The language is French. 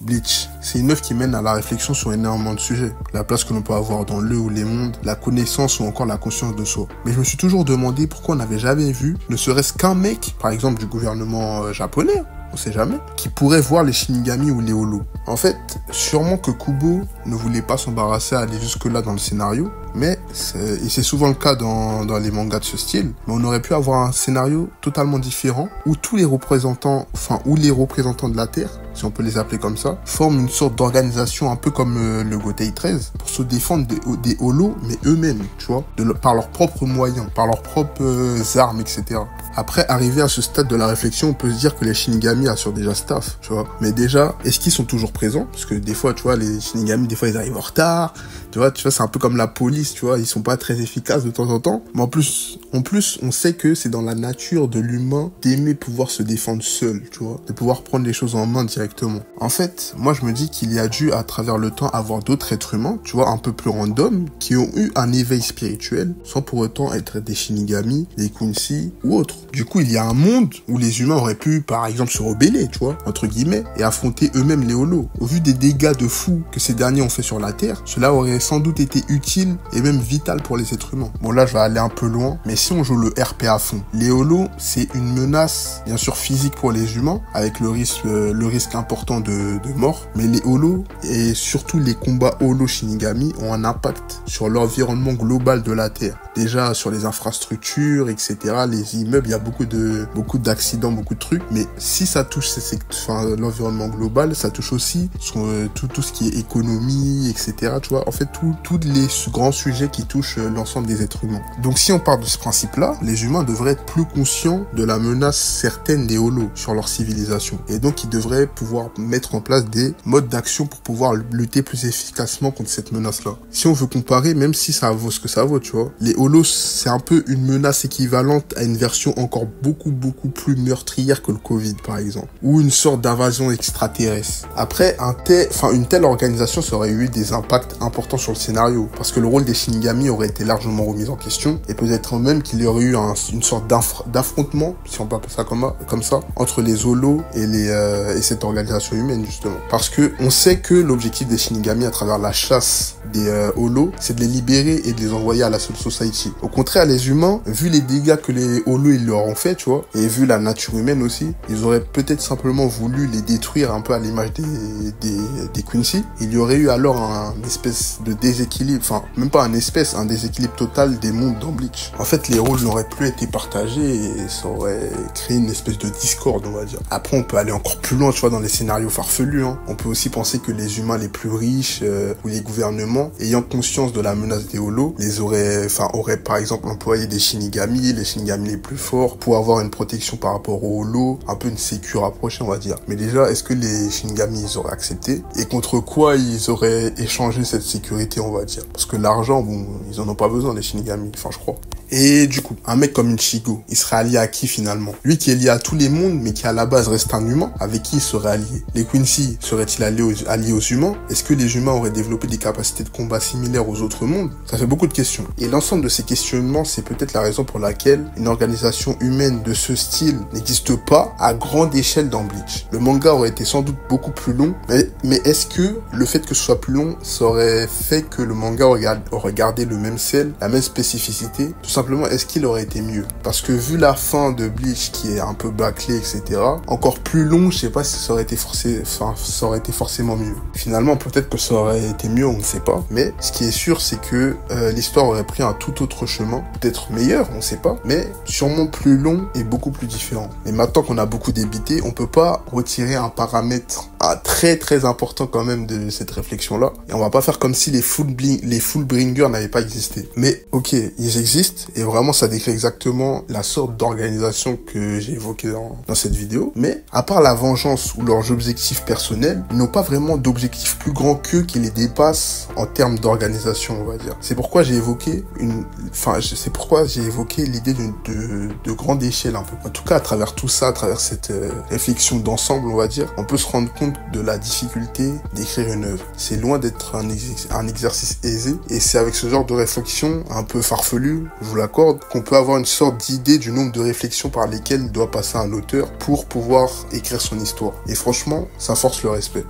Bleach, c'est une œuvre qui mène à la réflexion sur énormément de sujets. La place que l'on peut avoir dans le ou les mondes, la connaissance ou encore la conscience de soi. Mais je me suis toujours demandé pourquoi on n'avait jamais vu, ne serait-ce qu'un mec, par exemple du gouvernement japonais, on sait jamais, qui pourrait voir les Shinigami ou les holos. En fait, sûrement que Kubo ne voulait pas s'embarrasser à aller jusque-là dans le scénario, mais c'est souvent le cas dans les mangas de ce style, mais on aurait pu avoir un scénario totalement différent où tous les représentants, où les représentants de la Terre, si on peut les appeler comme ça, forment une sorte d'organisation un peu comme le Gotei 13 pour se défendre des holos, mais eux-mêmes, tu vois, par leurs propres moyens, par leurs propres armes, etc. Après, arrivé à ce stade de la réflexion, on peut se dire que les Shinigami assurent déjà staff, tu vois. Mais déjà, est-ce qu'ils sont toujours présents? Parce que des fois, tu vois, les Shinigami, des fois, ils arrivent en retard. Tu vois, c'est un peu comme la police, tu vois. Ils sont pas très efficaces de temps en temps. Mais en plus, on sait que c'est dans la nature de l'humain d'aimer pouvoir se défendre seul, tu vois. De pouvoir prendre les choses en main directement. En fait, moi, je me dis qu'il y a dû, à travers le temps, avoir d'autres êtres humains, tu vois, un peu plus random, qui ont eu un éveil spirituel, sans pour autant être des Shinigami, des Quincy ou autres. Du coup, il y a un monde où les humains auraient pu, par exemple, se rebeller, tu vois, entre guillemets, et affronter eux-mêmes les holos. Au vu des dégâts de fou que ces derniers ont fait sur la Terre, cela aurait sans doute été utile et même vital pour les êtres humains. Bon, là, je vais aller un peu loin, mais si on joue le RP à fond, les holos, c'est une menace, bien sûr, physique pour les humains, avec le risque important de mort, mais les holos, et surtout les combats holo-shinigami, ont un impact sur l'environnement global de la Terre. Déjà, sur les infrastructures, etc., les immeubles, il y a beaucoup d'accidents, beaucoup de trucs, mais si ça touche l'environnement global, ça touche aussi tout ce qui est économie, etc., tu vois, en fait, tous les grands sujets qui touchent l'ensemble des êtres humains. Donc, si on part de ce principe-là, les humains devraient être plus conscients de la menace certaine des holos sur leur civilisation. Et donc, ils devraient pouvoir mettre en place des modes d'action pour pouvoir lutter plus efficacement contre cette menace-là. Si on veut comparer, même si ça vaut ce que ça vaut, tu vois, les holos, c'est un peu une menace équivalente à une version encore beaucoup plus meurtrière que le Covid, par exemple, ou une sorte d'invasion extraterrestre. Après, une telle organisation aurait eu des impacts importants sur le scénario, parce que le rôle des Shinigami aurait été largement remis en question, et peut-être même qu'il y aurait eu une sorte d'affrontement, si on peut appeler ça comme ça, entre les holos et cette organisation humaine, justement. Parce que on sait que l'objectif des Shinigami à travers la chasse des holos, c'est de les libérer et de les envoyer à la Soul Society. Au contraire, les humains, vu les dégâts que les holos ils leur ont fait, tu vois, et vu la nature humaine aussi, ils auraient peut-être simplement voulu les détruire un peu à l'image des Quincy. Il y aurait eu alors un espèce de déséquilibre, un déséquilibre total des mondes dans Bleach. En fait, les rôles n'auraient plus été partagés et ça aurait créé une espèce de discorde, on va dire. Après, on peut aller encore plus loin, tu vois, dans les scénarios farfelus, hein. On peut aussi penser que les humains les plus riches ou les gouvernements, ayant conscience de la menace des holos, auraient par exemple employé des Shinigami, les Shinigami les plus forts, pour avoir une protection par rapport aux holos, un peu une sécu rapprochée, on va dire. Mais déjà, est-ce que les Shinigami ils auraient accepté? Et contre quoi ils auraient échangé cette sécurité, on va dire? Parce que l'argent, bon, ils en ont pas besoin, les Shinigami, je crois. Et du coup, un mec comme Ichigo, il serait allié à qui finalement? Lui qui est lié à tous les mondes, mais qui à la base reste un humain, avec qui il serait allié? Les Quincy seraient-ils alliés aux humains? Est-ce que les humains auraient développé des capacités de combat similaires aux autres mondes? Ça fait beaucoup de questions. Et l'ensemble de ces questionnements, c'est peut-être la raison pour laquelle une organisation humaine de ce style n'existe pas à grande échelle dans Bleach. Le manga aurait été sans doute beaucoup plus long, mais est-ce que le fait que ce soit plus long, ça aurait fait que le manga aurait gardé le même sel, la même spécificité? Tout simplement, est-ce qu'il aurait été mieux? Parce que vu la fin de Bleach qui est un peu bâclée, etc., encore plus long, je sais pas si ça aurait été forcément mieux. Finalement, peut-être que ça aurait été mieux, on ne sait pas. Mais ce qui est sûr, c'est que l'histoire aurait pris un tout autre chemin, peut-être meilleur, on ne sait pas, mais sûrement plus long et beaucoup plus différent. Et maintenant qu'on a beaucoup débité, on peut pas retirer un paramètre très important quand même de cette réflexion-là. Et on va pas faire comme si les Fullbringers n'avaient pas existé. Mais ok, ils existent et vraiment ça décrit exactement la sorte d'organisation que j'ai évoquée dans cette vidéo. Mais à part la vengeance ou leurs objectifs personnels, ils n'ont pas vraiment d'objectifs plus grands qu'eux qui les dépassent en termes d'organisation, on va dire. C'est pourquoi j'ai évoqué l'idée de grande échelle un peu. En tout cas, à travers tout ça, à travers cette réflexion d'ensemble, on va dire, on peut se rendre compte de la difficulté d'écrire une œuvre. C'est loin d'être un exercice aisé et c'est avec ce genre de réflexion un peu farfelu, je vous l'accorde, qu'on peut avoir une sorte d'idée du nombre de réflexions par lesquelles doit passer un auteur pour pouvoir écrire son histoire. Et franchement, ça force le respect.